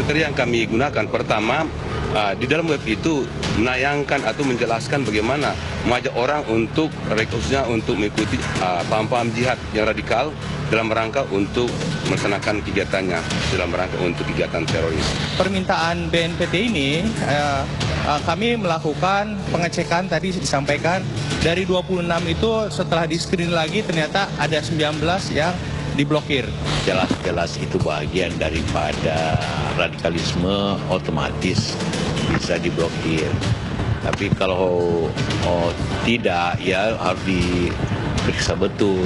Materi yang kami gunakan pertama, di dalam web itu menayangkan atau menjelaskan bagaimana mengajak orang untuk khususnya untuk mengikuti paham-paham jihad yang radikal dalam rangka untuk melaksanakan kegiatannya, dalam rangka untuk kegiatan teroris. Permintaan BNPT ini kami melakukan pengecekan, tadi disampaikan dari 26 itu setelah di-screen lagi ternyata ada 19 yang diblokir. Jelas-jelas itu bagian daripada radikalisme, otomatis bisa diblokir. Tapi kalau tidak, ya harus diperiksa betul.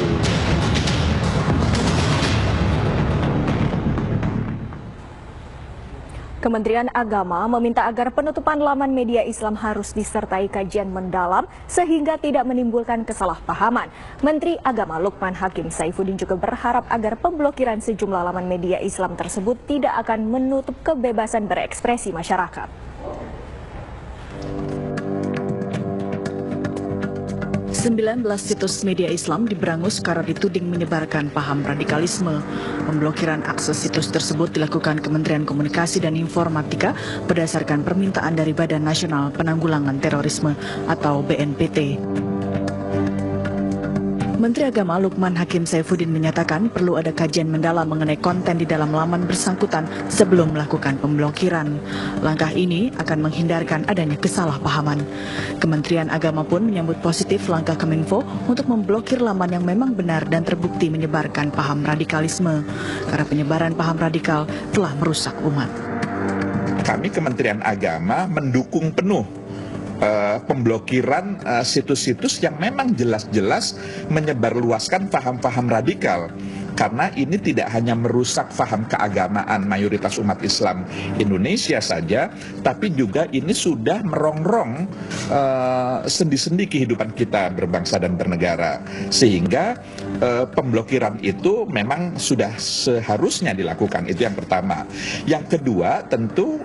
Kementerian Agama meminta agar penutupan laman media Islam harus disertai kajian mendalam sehingga tidak menimbulkan kesalahpahaman. Menteri Agama Lukman Hakim Saifuddin juga berharap agar pemblokiran sejumlah laman media Islam tersebut tidak akan menutup kebebasan berekspresi masyarakat. 19 situs media Islam diberangus karena dituding menyebarkan paham radikalisme. Pemblokiran akses situs tersebut dilakukan Kementerian Komunikasi dan Informatika berdasarkan permintaan dari Badan Nasional Penanggulangan Terorisme atau BNPT. Menteri Agama Lukman Hakim Saifuddin menyatakan perlu ada kajian mendalam mengenai konten di dalam laman bersangkutan sebelum melakukan pemblokiran. Langkah ini akan menghindarkan adanya kesalahpahaman. Kementerian Agama pun menyambut positif langkah Kominfo untuk memblokir laman yang memang benar dan terbukti menyebarkan paham radikalisme, karena penyebaran paham radikal telah merusak umat. Kami Kementerian Agama mendukung penuh pemblokiran situs-situs yang memang jelas-jelas menyebarluaskan paham-paham radikal. Karena ini tidak hanya merusak paham keagamaan mayoritas umat Islam Indonesia saja, tapi juga ini sudah merongrong sendi-sendi kehidupan kita berbangsa dan bernegara. Sehingga pemblokiran itu memang sudah seharusnya dilakukan, itu yang pertama. Yang kedua, tentu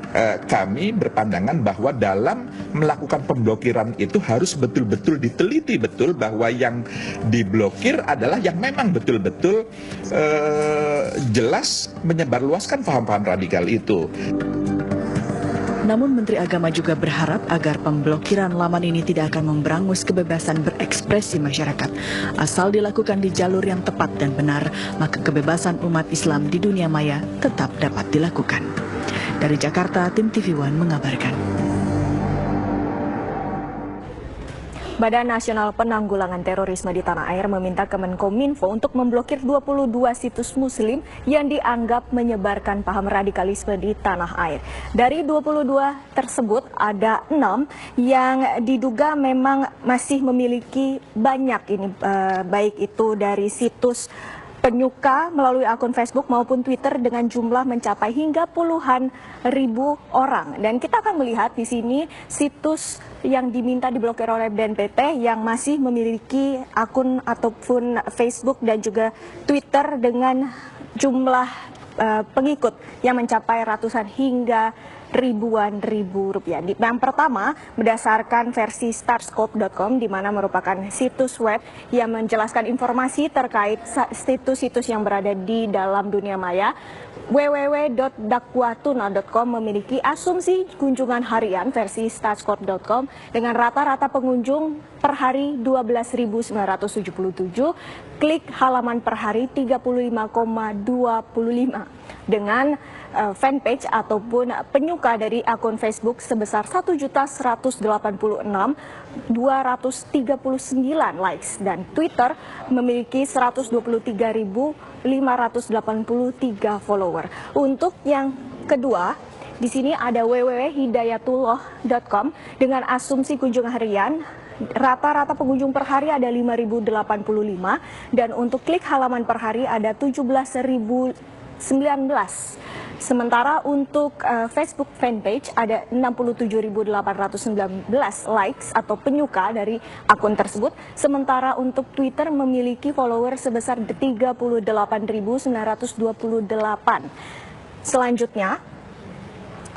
kami berpandangan bahwa dalam melakukan pemblokiran itu harus betul-betul diteliti betul bahwa yang diblokir adalah yang memang betul-betul jelas menyebarluaskan paham-paham radikal itu. Namun Menteri Agama juga berharap agar pemblokiran laman ini tidak akan memberangus kebebasan berekspresi masyarakat. Asal dilakukan di jalur yang tepat dan benar, maka kebebasan umat Islam di dunia maya tetap dapat dilakukan. Dari Jakarta, tim TV One mengabarkan. Badan Nasional Penanggulangan Terorisme di Tanah Air meminta Kemenkominfo untuk memblokir 22 situs muslim yang dianggap menyebarkan paham radikalisme di tanah air. Dari 22 tersebut ada 6 yang diduga memang masih memiliki banyak ini baik itu dari situs penyuka melalui akun Facebook maupun Twitter dengan jumlah mencapai hingga puluhan ribu orang. Dan kita akan melihat di sini situs yang diminta diblokir oleh BNPT yang masih memiliki akun ataupun Facebook dan juga Twitter dengan jumlah pengikut yang mencapai ratusan hingga ribuan ribu rupiah. Yang pertama, berdasarkan versi starscope.com, di mana merupakan situs web yang menjelaskan informasi terkait situs-situs yang berada di dalam dunia maya. www.dakwatuna.com memiliki asumsi kunjungan harian versi starscope.com dengan rata-rata pengunjung per hari 12.977, klik halaman per hari 35,25, dengan fanpage ataupun penyuka dari akun Facebook sebesar 1.186.239 likes, dan Twitter memiliki 123.583 follower. Untuk yang kedua, di sini ada www.hidayatullah.com dengan asumsi kunjungan harian rata-rata pengunjung per hari ada 5.085, dan untuk klik halaman per hari ada 17.019. Sementara untuk Facebook fanpage ada 67.819 likes atau penyuka dari akun tersebut. Sementara untuk Twitter memiliki follower sebesar 38.928. Selanjutnya,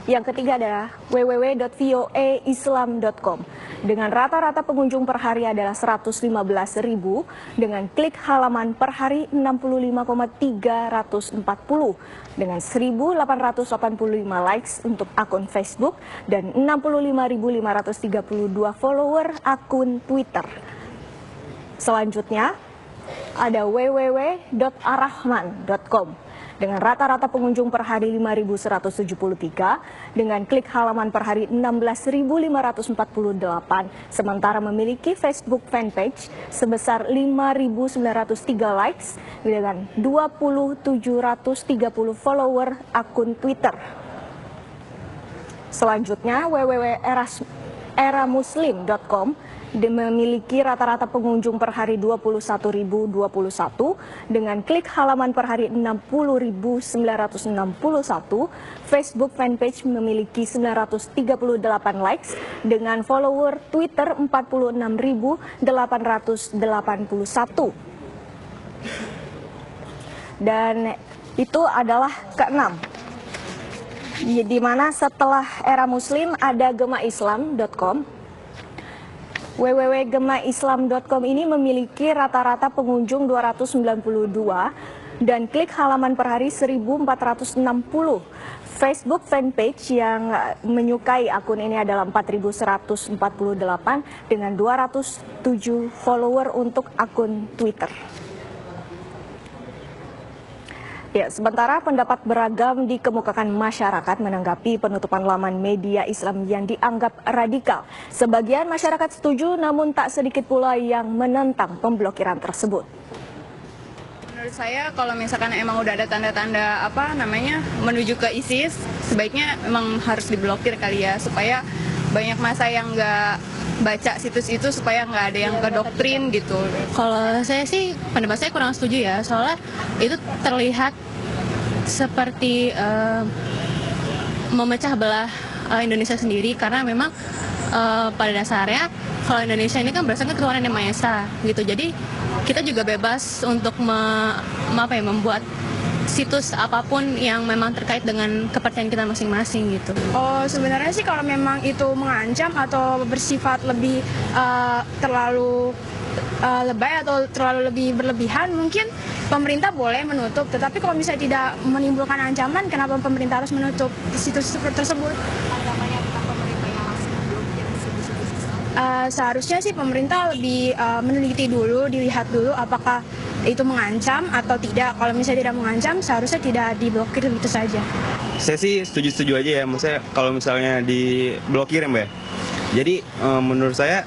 yang ketiga adalah www.voaislam.com. dengan rata-rata pengunjung per hari adalah 115.000, dengan klik halaman per hari 65,340, dengan 1.885 likes untuk akun Facebook, dan 65.532 follower akun Twitter. Selanjutnya, ada www.arrahman.com dengan rata-rata pengunjung per hari 5.173, dengan klik halaman per hari 16.548, sementara memiliki Facebook fanpage sebesar 5.903 likes dengan 2.730 follower akun Twitter. Selanjutnya, www.eramuslim.com memiliki rata-rata pengunjung per hari 21.021, dengan klik halaman per hari 60.961, Facebook fanpage memiliki 938 likes, dengan follower Twitter 46.881. Dan itu adalah keenam, di mana setelah Era Muslim ada gemaislam.com. www.gemaislam.com ini memiliki rata-rata pengunjung 292 dan klik halaman per hari 1.460. Facebook fanpage yang menyukai akun ini adalah 4.148 dengan 207 follower untuk akun Twitter. Ya, sementara pendapat beragam dikemukakan masyarakat menanggapi penutupan laman media Islam yang dianggap radikal. Sebagian masyarakat setuju, namun tak sedikit pula yang menentang pemblokiran tersebut. Menurut saya, kalau misalkan emang udah ada tanda-tanda menuju ke ISIS, sebaiknya memang harus diblokir kali ya, supaya banyak masa yang nggak baca situs itu, supaya nggak ada yang ke doktrin gitu. Kalau saya sih, pendapat saya kurang setuju ya, soalnya itu terlihat seperti memecah belah Indonesia sendiri, karena memang pada dasarnya kalau Indonesia ini kan berdasarkan ketuhanan yang Maha Esa gitu, jadi kita juga bebas untuk membuat situs apapun yang memang terkait dengan kepercayaan kita masing-masing gitu. Oh, sebenarnya sih kalau memang itu mengancam atau bersifat lebih terlalu lebay atau terlalu lebih berlebihan, mungkin pemerintah boleh menutup. Tetapi kalau misalnya tidak menimbulkan ancaman, kenapa pemerintah harus menutup situs tersebut? Seharusnya sih pemerintah lebih meneliti dulu, dilihat dulu apakah itu mengancam atau tidak. Kalau misalnya tidak mengancam, seharusnya tidak diblokir begitu saja. Saya sih setuju-setuju aja ya, maksudnya kalau misalnya diblokir ya Mbak. Jadi menurut saya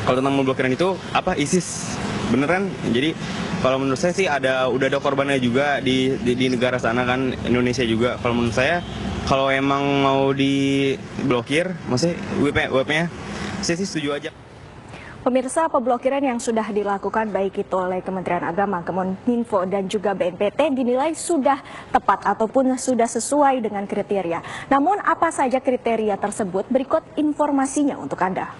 kalau tentang pemblokiran itu ISIS beneran. Jadi kalau menurut saya sih udah ada korbannya juga di negara sana kan, Indonesia juga. Kalau menurut saya kalau emang mau diblokir, maksudnya webnya, saya sih setuju aja. Pemirsa, pemblokiran yang sudah dilakukan baik itu oleh Kementerian Agama, Kominfo, dan juga BNPT dinilai sudah tepat ataupun sudah sesuai dengan kriteria. Namun apa saja kriteria tersebut? Berikut informasinya untuk Anda.